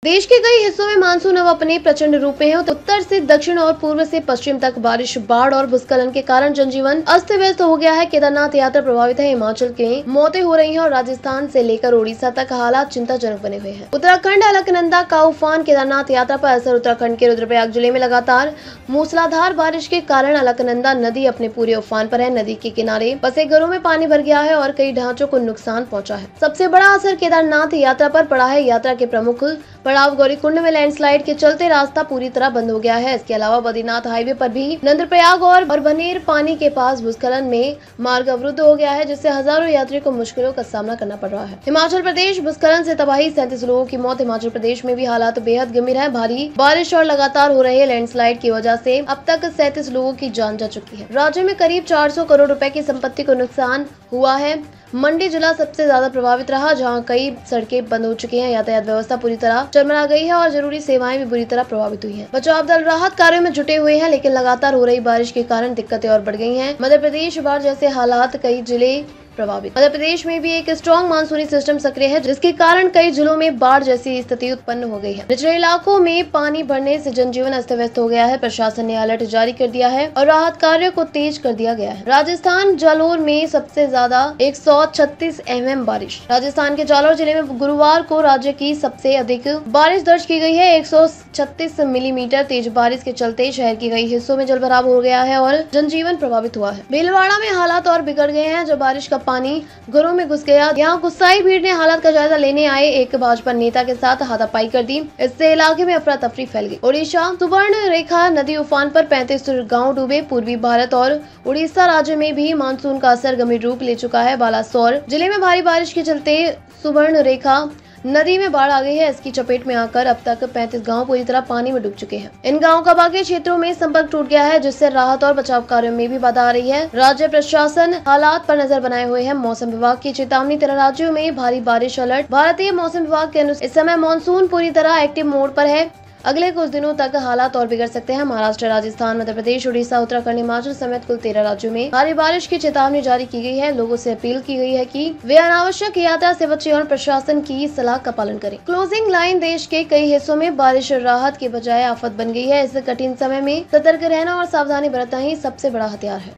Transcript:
देश के कई हिस्सों में मानसून अब अपने प्रचंड रूप में है। उत्तर से दक्षिण और पूर्व से पश्चिम तक बारिश, बाढ़ और भूस्खलन के कारण जनजीवन अस्त व्यस्त हो गया है। केदारनाथ यात्रा प्रभावित है। हिमाचल के मौतें हो रही हैं और राजस्थान से लेकर उड़ीसा तक हालात चिंताजनक बने हुए हैं। उत्तराखंड अलकनंदा का उफान। केदारनाथ यात्रा पर असर। उत्तराखंड के रुद्रप्रयाग जिले में लगातार मूसलाधार बारिश के कारण अलकनंदा नदी अपने पूरे उफान पर है। नदी के किनारे बसे घरों में पानी भर गया है और कई ढांचों को नुकसान पहुंचा है। सबसे बड़ा असर केदारनाथ यात्रा पर पड़ा है। यात्रा के प्रमुख पड़ाव गौरीकुंड में लैंडस्लाइड के चलते रास्ता पूरी तरह बंद हो गया है। इसके अलावा बद्रीनाथ हाईवे पर भी नंदप्रयाग और बनेर पानी के पास भूस्खलन में मार्ग अवरुद्ध हो गया है, जिससे हजारों यात्रियों को मुश्किलों का सामना करना पड़ रहा है। हिमाचल प्रदेश भूस्खलन से तबाही, 37 लोगों की मौत। हिमाचल प्रदेश में भी हालात बेहद गंभीर है। भारी बारिश और लगातार हो रहे लैंडस्लाइड की वजह से अब तक 37 लोगों की जान जा चुकी है। राज्य में करीब 400 करोड़ रुपए की संपत्ति को नुकसान हुआ है। मंडी जिला सबसे ज्यादा प्रभावित रहा, जहां कई सड़कें बंद हो चुकी हैं। यातायात व्यवस्था पूरी तरह चरमरा गई है और जरूरी सेवाएं भी बुरी तरह प्रभावित हुई हैं। बचाव दल राहत कार्यों में जुटे हुए हैं, लेकिन लगातार हो रही बारिश के कारण दिक्कतें और बढ़ गई हैं। मध्य प्रदेश बाढ़ जैसे हालात, कई जिले प्रभावित। मध्य प्रदेश में भी एक स्ट्रॉन्ग मानसूनी सिस्टम सक्रिय है, जिसके कारण कई जिलों में बाढ़ जैसी स्थिति उत्पन्न हो गई है। निचले इलाकों में पानी भरने से जनजीवन अस्त व्यस्त हो गया है। प्रशासन ने अलर्ट जारी कर दिया है और राहत कार्यों को तेज कर दिया गया है। राजस्थान जालोर में सबसे ज्यादा 136 mm बारिश। राजस्थान के जालोर जिले में गुरुवार को राज्य की सबसे अधिक बारिश दर्ज की गई है। 136 मिलीमीटर तेज बारिश के चलते शहर के कई हिस्सों में जलभराव हो गया है और जनजीवन प्रभावित हुआ है। भीलवाड़ा में हालात और बिगड़ गए हैं, जब बारिश का पानी घरों में घुस गया। यहाँ गुस्साई भीड़ ने हालात का जायजा लेने आए एक भाजपा नेता के साथ हाथापाई कर दी। इससे इलाके में अफरा तफरी फैल गई। ओडिशा सुवर्ण रेखा नदी उफान पर 35 गांव डूबे। पूर्वी भारत और उड़ीसा राज्य में भी मानसून का असर गंभीर रूप ले चुका है। बालासोर जिले में भारी बारिश के चलते सुवर्ण रेखा नदी में बाढ़ आ गई है। इसकी चपेट में आकर अब तक 35 गांव पूरी तरह पानी में डूब चुके हैं। इन गांवों का बाकी क्षेत्रों में संपर्क टूट गया है, जिससे राहत और बचाव कार्यों में भी बाधा आ रही है। राज्य प्रशासन हालात पर नजर बनाए हुए है। मौसम विभाग की चेतावनी, 13 राज्यों में भारी बारिश अलर्ट। भारतीय मौसम विभाग के अनुसार इस समय मानसून पूरी तरह एक्टिव मोड पर है। अगले कुछ दिनों तक हालात और बिगड़ सकते हैं। महाराष्ट्र, राजस्थान, मध्य प्रदेश, उड़ीसा, उत्तराखंड, हिमाचल समेत कुल 13 राज्यों में भारी बारिश की चेतावनी जारी की गई है। लोगों से अपील की गई है कि वे अनावश्यक यात्रा से बचें और प्रशासन की सलाह का पालन करें। क्लोजिंग लाइन, देश के कई हिस्सों में बारिश राहत के बजाय आफत बन गई है। इस कठिन समय में सतर्क रहना और सावधानी बरतना ही सबसे बड़ा हथियार है।